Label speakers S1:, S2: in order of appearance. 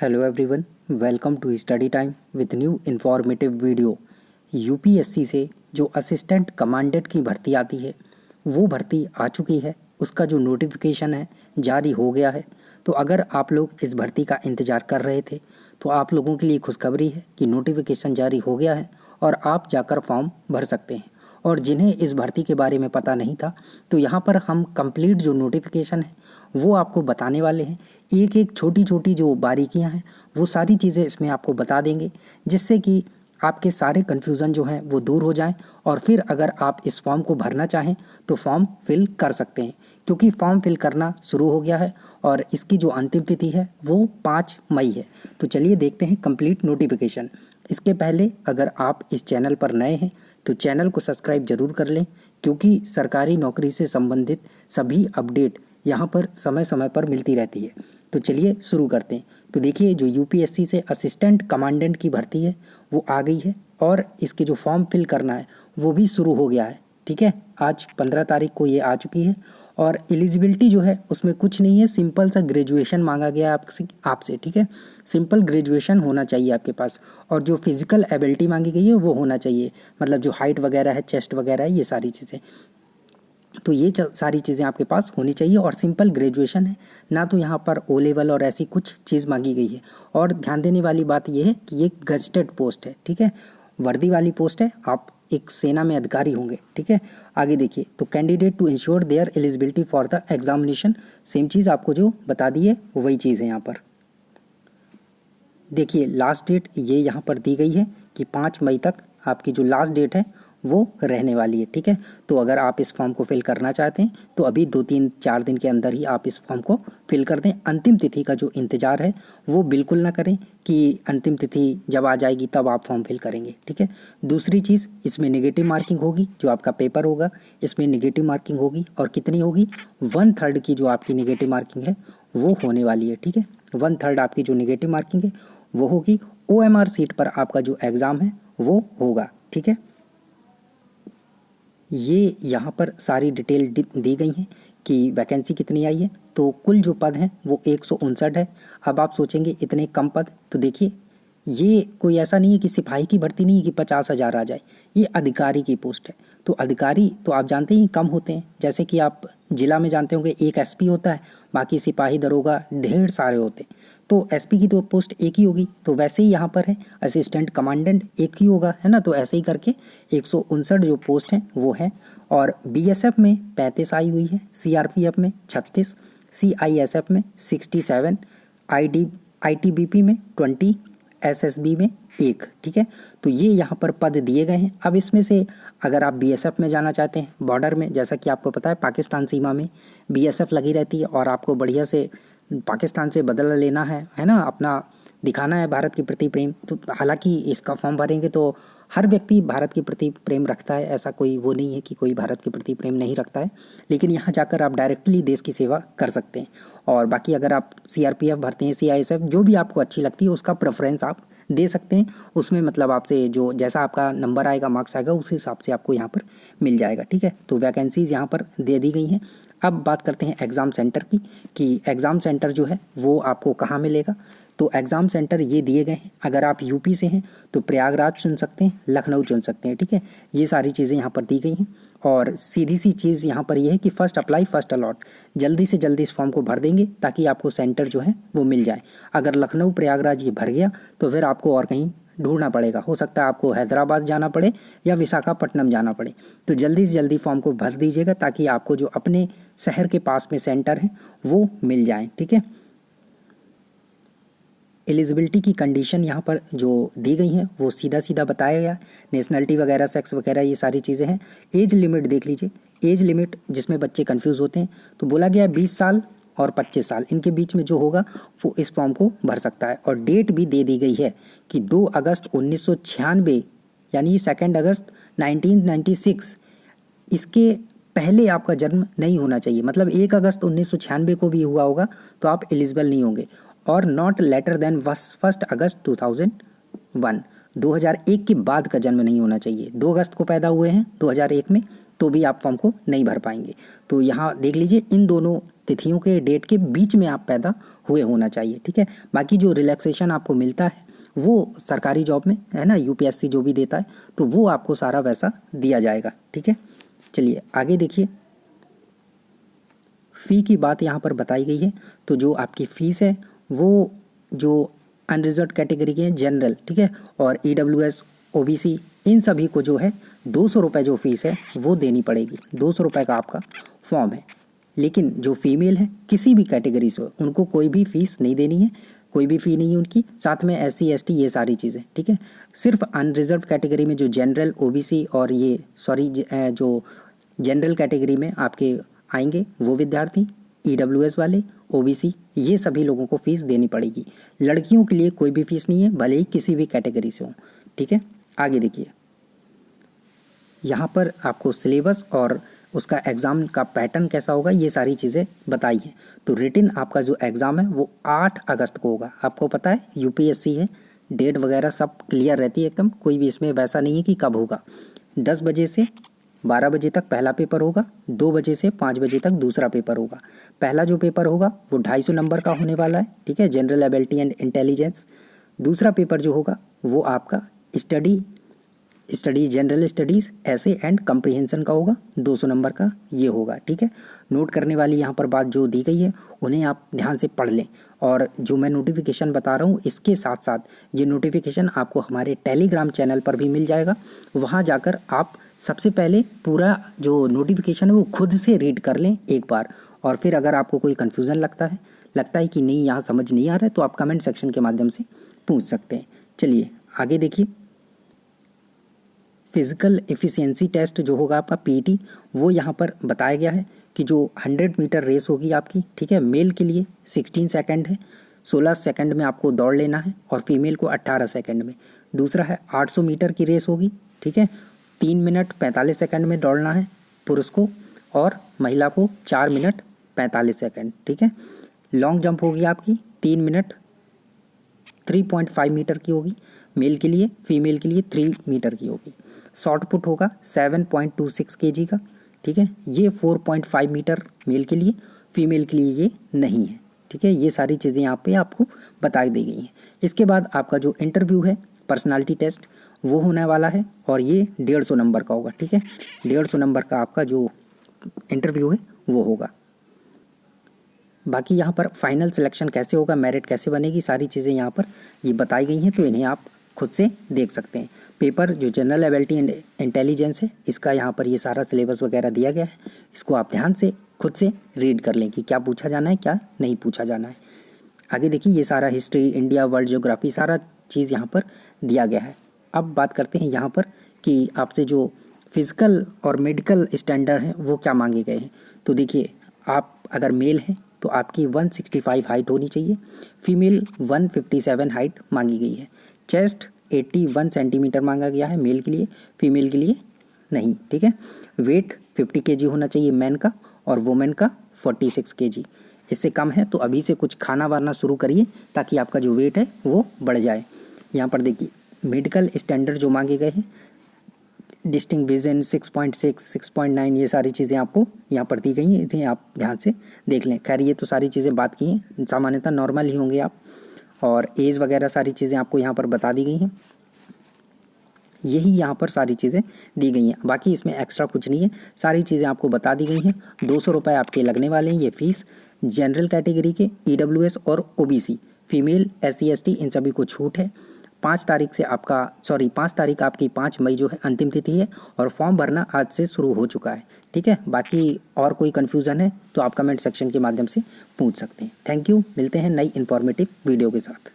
S1: Hello everyone, welcome to study time with new informative video. UPSC से जो assistant commandant की भर्ती आती है वो भर्ती आ चुकी है। उसका जो नोटिफिकेशन है जारी हो गया है। तो अगर आप लोग इस भर्ती का इंतज़ार कर रहे थे तो आप लोगों के लिए खुशखबरी है कि नोटिफिकेशन जारी हो गया है और आप जाकर फॉर्म भर सकते हैं। और जिन्हें इस भर्ती के बारे में पता नहीं था तो यहाँ पर हम कंप्लीट जो नोटिफिकेशन है वो आपको बताने वाले हैं। एक एक छोटी छोटी जो बारीकियां हैं वो सारी चीज़ें इसमें आपको बता देंगे, जिससे कि आपके सारे कन्फ्यूज़न जो हैं वो दूर हो जाएं और फिर अगर आप इस फॉर्म को भरना चाहें तो फॉर्म फिल कर सकते हैं, क्योंकि फॉर्म फिल करना शुरू हो गया है और इसकी जो अंतिम तिथि है वो 5 मई है। तो चलिए देखते हैं कंप्लीट नोटिफिकेशन। इसके पहले अगर आप इस चैनल पर नए हैं तो चैनल को सब्सक्राइब जरूर कर लें, क्योंकि सरकारी नौकरी से संबंधित सभी अपडेट यहाँ पर समय समय पर मिलती रहती है। तो चलिए शुरू करते हैं। तो देखिए, जो यूपीएससी से असिस्टेंट कमांडेंट की भर्ती है वो आ गई है और इसके जो फॉर्म फिल करना है वो भी शुरू हो गया है। ठीक है, आज 15 तारीख को ये आ चुकी है और एलिजिबिलिटी जो है उसमें कुछ नहीं है, सिंपल सा ग्रेजुएशन मांगा गया है आपसे। ठीक है, सिंपल ग्रेजुएशन होना चाहिए आपके पास और जो फिजिकल एबिलिटी मांगी गई है वो होना चाहिए, मतलब जो हाइट वगैरह है, चेस्ट वगैरह है, ये सारी चीज़ें। तो ये सारी चीज़ें आपके पास होनी चाहिए और सिंपल ग्रेजुएशन है, ना तो यहाँ पर ओ लेवल और ऐसी कुछ चीज़ मांगी गई है। और ध्यान देने वाली बात ये है कि ये गजटेड पोस्ट है। ठीक है, वर्दी वाली पोस्ट है, आप एक सेना में अधिकारी होंगे। ठीक है, आगे देखिए, तो candidate to ensure their eligibility for the examination, same चीज़ आपको जो बता दी है वही चीज़ है यहाँ पर। देखिए, लास्ट डेट ये यहाँ पर दी गई है कि 5 मई तक आपकी जो लास्ट डेट है वो रहने वाली है। ठीक है, तो अगर आप इस फॉर्म को फिल करना चाहते हैं तो अभी 2-3-4 दिन के अंदर ही आप इस फॉर्म को फिल कर दें। अंतिम तिथि का जो इंतज़ार है वो बिल्कुल ना करें कि अंतिम तिथि जब आ जाएगी तब आप फॉर्म फिल करेंगे। ठीक है, दूसरी चीज़, इसमें नेगेटिव मार्किंग होगी। जो आपका पेपर होगा इसमें नेगेटिव मार्किंग होगी और कितनी होगी, 1/3 की जो आपकी नेगेटिव मार्किंग है वो होने वाली है। ठीक है, 1/3 आपकी जो नेगेटिव मार्किंग है वो होगी। OMR सीट पर आपका जो एग्ज़ाम है वो होगा। ठीक है, ये यहाँ पर सारी डिटेल दी गई हैं कि वैकेंसी कितनी आई है। तो कुल जो पद हैं वो 159 है। अब आप सोचेंगे इतने कम पद, तो देखिए, ये कोई ऐसा नहीं है कि सिपाही की भर्ती नहीं है कि 50,000 आ जाए, ये अधिकारी की पोस्ट है। तो अधिकारी तो आप जानते ही कम होते हैं, जैसे कि आप जिला में जानते होंगे एक SP होता है, बाकी सिपाही दरोगा ढेर सारे होते हैं। तो SP की तो पोस्ट एक ही होगी, तो वैसे ही यहाँ पर है असिस्टेंट कमांडेंट एक ही होगा, है ना। तो ऐसे ही करके 159 जो पोस्ट हैं वो है। और BSF में 35 आई हुई है, CRPF में 36, CISF में 67, ITBP में 20, SSB में 1। ठीक है, तो ये यहाँ पर पद दिए गए हैं। अब इसमें से अगर आप BSF में जाना चाहते हैं, बॉर्डर में, जैसा कि आपको पता है पाकिस्तान सीमा में BSF लगी रहती है और आपको बढ़िया से पाकिस्तान से बदला लेना है ना, अपना दिखाना है भारत के प्रति प्रेम। तो हालांकि इसका फॉर्म भरेंगे तो हर व्यक्ति भारत के प्रति प्रेम रखता है, ऐसा कोई वो नहीं है कि कोई भारत के प्रति प्रेम नहीं रखता है, लेकिन यहाँ जाकर आप डायरेक्टली देश की सेवा कर सकते हैं। और बाकी अगर आप CRPF भरते हैं, CISF, जो भी आपको अच्छी लगती है उसका प्रेफरेंस आप दे सकते हैं। उसमें मतलब आपसे जो जैसा आपका नंबर आएगा, मार्क्स आएगा, उस हिसाब से आपको यहाँ पर मिल जाएगा। ठीक है, तो वैकेंसीज़ यहाँ पर दे दी गई हैं। अब बात करते हैं एग्ज़ाम सेंटर की, कि एग्ज़ाम सेंटर जो है वो आपको कहाँ मिलेगा। तो एग्ज़ाम सेंटर ये दिए गए हैं। अगर आप यूपी से हैं तो प्रयागराज चुन सकते हैं, लखनऊ चुन सकते हैं। ठीक है, ये सारी चीज़ें यहाँ पर दी गई हैं। और सीधी सी चीज़ यहाँ पर ये है कि फर्स्ट अप्लाई फर्स्ट अलॉट, जल्दी से जल्दी इस फॉर्म को भर देंगे ताकि आपको सेंटर जो है वो मिल जाए। अगर लखनऊ प्रयागराज ये भर गया तो फिर आपको और कहीं ढूंढना पड़ेगा, हो सकता है आपको हैदराबाद जाना पड़े या विशाखापट्टनम जाना पड़े। तो जल्दी से जल्दी फॉर्म को भर दीजिएगा ताकि आपको जो अपने शहर के पास में सेंटर है वो मिल जाए। ठीक है, एलिजिबिलिटी की कंडीशन यहाँ पर जो दी गई हैं वो सीधा सीधा बताया गया, नेशनलिटी वगैरह, सेक्स वगैरह, ये सारी चीज़ें हैं। एज लिमिट देख लीजिए, एज लिमिट जिसमें बच्चे कंफ्यूज होते हैं, तो बोला गया 20 साल और 25 साल, इनके बीच में जो होगा वो इस फॉर्म को भर सकता है। और डेट भी दे दी गई है कि 2 अगस्त 1996 यानी 2 अगस्त 1996, इसके पहले आपका जन्म नहीं होना चाहिए। मतलब 1 अगस्त 1996 को भी हुआ होगा तो आप एलिजिबल नहीं होंगे। और नॉट लेटर देन 1 अगस्त 2001, 2001 के बाद का जन्म नहीं होना चाहिए। 2 अगस्त को पैदा हुए हैं 2001 में तो भी आप फॉर्म को नहीं भर पाएंगे। तो यहाँ देख लीजिए, इन दोनों तिथियों के डेट के बीच में आप पैदा हुए होना चाहिए, ठीक है। बाकी जो रिलैक्सेशन आपको मिलता है वो सरकारी जॉब में है ना, यूपीएससी जो भी देता है तो वो आपको सारा वैसा दिया जाएगा, ठीक है। चलिए आगे देखिए, फ़ी की बात यहाँ पर बताई गई है। तो जो आपकी फ़ीस है वो जो अनरिजर्व कैटेगरी के हैं, जनरल, ठीक है, और ईडब्ल्यूएस, ओबीसी, इन सभी को जो है 200 रुपये जो फ़ीस है वो देनी पड़ेगी। 200 रुपये का आपका फॉर्म है। लेकिन जो फीमेल है किसी भी कैटेगरी से उनको कोई भी फ़ीस नहीं देनी है, कोई भी फ़ी नहीं है उनकी। साथ में एससी एसटी ये सारी चीज़ें, ठीक है। सिर्फ अनरिजर्व कैटेगरी में जो जनरल, ओबीसी और ये जो जनरल कैटेगरी में आपके आएंगे वो विद्यार्थी, ईडब्ल्यूएस वाले, ओबीसी, ये सभी लोगों को फ़ीस देनी पड़ेगी। लड़कियों के लिए कोई भी फ़ीस नहीं है, भले ही किसी भी कैटेगरी से हो, ठीक है। आगे देखिए, यहाँ पर आपको सिलेबस और उसका एग्ज़ाम का पैटर्न कैसा होगा ये सारी चीज़ें बताई हैं। तो रिटिन आपका जो एग्ज़ाम है वो 8 अगस्त को होगा। आपको पता है यूपीएससी है, डेट वगैरह सब क्लियर रहती है एकदम, कोई भी इसमें वैसा नहीं है कि कब होगा। 10 बजे से 12 बजे तक पहला पेपर होगा, 2 बजे से 5 बजे तक दूसरा पेपर होगा। पहला जो पेपर होगा वो 250 नंबर का होने वाला है, ठीक है, जनरल एबिलिटी एंड इंटेलिजेंस। दूसरा पेपर जो होगा वो आपका स्टडीज, जनरल स्टडीज़, ऐसे एंड कम्प्रीहेंशन का होगा, 200 नंबर का ये होगा, ठीक है। नोट करने वाली यहाँ पर बात जो दी गई है उन्हें आप ध्यान से पढ़ लें। और जो मैं नोटिफिकेशन बता रहा हूँ इसके साथ साथ ये नोटिफिकेशन आपको हमारे टेलीग्राम चैनल पर भी मिल जाएगा। वहाँ जाकर आप सबसे पहले पूरा जो नोटिफिकेशन है वो खुद से रीड कर लें एक बार, और फिर अगर आपको कोई कन्फ्यूज़न लगता है कि नहीं यहाँ समझ नहीं आ रहा है तो आप कमेंट सेक्शन के माध्यम से पूछ सकते हैं। चलिए आगे देखिए, फिज़िकल एफिशिएंसी टेस्ट जो होगा आपका पीटी, वो यहाँ पर बताया गया है कि जो 100 मीटर रेस होगी आपकी, ठीक है, मेल के लिए 16 सेकंड है, 16 सेकंड में आपको दौड़ लेना है, और फीमेल को 18 सेकंड में। दूसरा है 800 मीटर की रेस होगी, ठीक है, 3 मिनट 45 सेकंड में दौड़ना है पुरुष को, और महिला को 4 मिनट 45 सेकंड, ठीक है। लॉन्ग जंप होगी आपकी 3 मिनट 3.5 मीटर की होगी मेल के लिए, फीमेल के लिए 3 मीटर की होगी। शॉर्ट पुट होगा 7.26 kg का, ठीक है, ये 4.5 मीटर मेल के लिए, फीमेल के लिए ये नहीं है, ठीक है। ये सारी चीज़ें यहाँ पे आपको बता दी गई हैं। इसके बाद आपका जो इंटरव्यू है, पर्सनालिटी टेस्ट, वो होने वाला है, और ये 150 नंबर का होगा, ठीक है। 150 नंबर का आपका जो इंटरव्यू है वो होगा। बाकी यहाँ पर फाइनल सिलेक्शन कैसे होगा, मेरिट कैसे बनेगी, सारी चीज़ें यहाँ पर ये बताई गई हैं, तो इन्हें आप खुद से देख सकते हैं। पेपर जो जनरल एबिलिटी एंड इंटेलिजेंस है, इसका यहाँ पर ये सारा सिलेबस वगैरह दिया गया है, इसको आप ध्यान से खुद से रीड कर लें कि क्या पूछा जाना है, क्या नहीं पूछा जाना है। आगे देखिए, ये सारा हिस्ट्री, इंडिया, वर्ल्ड ज्योग्राफी, सारा चीज़ यहाँ पर दिया गया है। अब बात करते हैं यहाँ पर कि आपसे जो फिज़िकल और मेडिकल स्टैंडर्ड हैं वो क्या मांगे गए हैं। तो देखिए, आप अगर मेल हैं तो आपकी 165 हाइट होनी चाहिए, फीमेल 157 हाइट मांगी गई है। चेस्ट 81 सेंटीमीटर मांगा गया है मेल के लिए, फीमेल के लिए नहीं, ठीक है। वेट 50 kg होना चाहिए मैन का, और वुमेन का 46 kg। इससे कम है तो अभी से कुछ खाना वाना शुरू करिए ताकि आपका जो वेट है वो बढ़ जाए। यहाँ पर देखिए, मेडिकल स्टैंडर्ड जो मांगे गए हैं, डिस्टिंक्ट विजन 6.6, 6.9, ये सारी चीज़ें आपको यहाँ पर दी गई हैं, इन्हें आप ध्यान से देख लें। खैर ये तो सारी चीज़ें बात की हैं, सामान्यतः नॉर्मल ही होंगे आप, और एज वगैरह सारी चीज़ें आपको यहाँ पर बता दी गई हैं। यही यहाँ पर सारी चीज़ें दी गई हैं, बाकी इसमें एक्स्ट्रा कुछ नहीं है, सारी चीज़ें आपको बता दी गई हैं। 200 रुपये आपके लगने वाले हैं ये फ़ीस। जनरल कैटेगरी के, ईडब्ल्यूएस और ओबीसी, फीमेल, एससी एसटी, इन सभी को छूट है। 5 तारीख आपकी 5 मई जो है अंतिम तिथि है, और फॉर्म भरना आज से शुरू हो चुका है, ठीक है। बाकी और कोई कन्फ्यूज़न है तो आप कमेंट सेक्शन के माध्यम से पूछ सकते हैं। थैंक यू, मिलते हैं नई इन्फॉर्मेटिव वीडियो के साथ।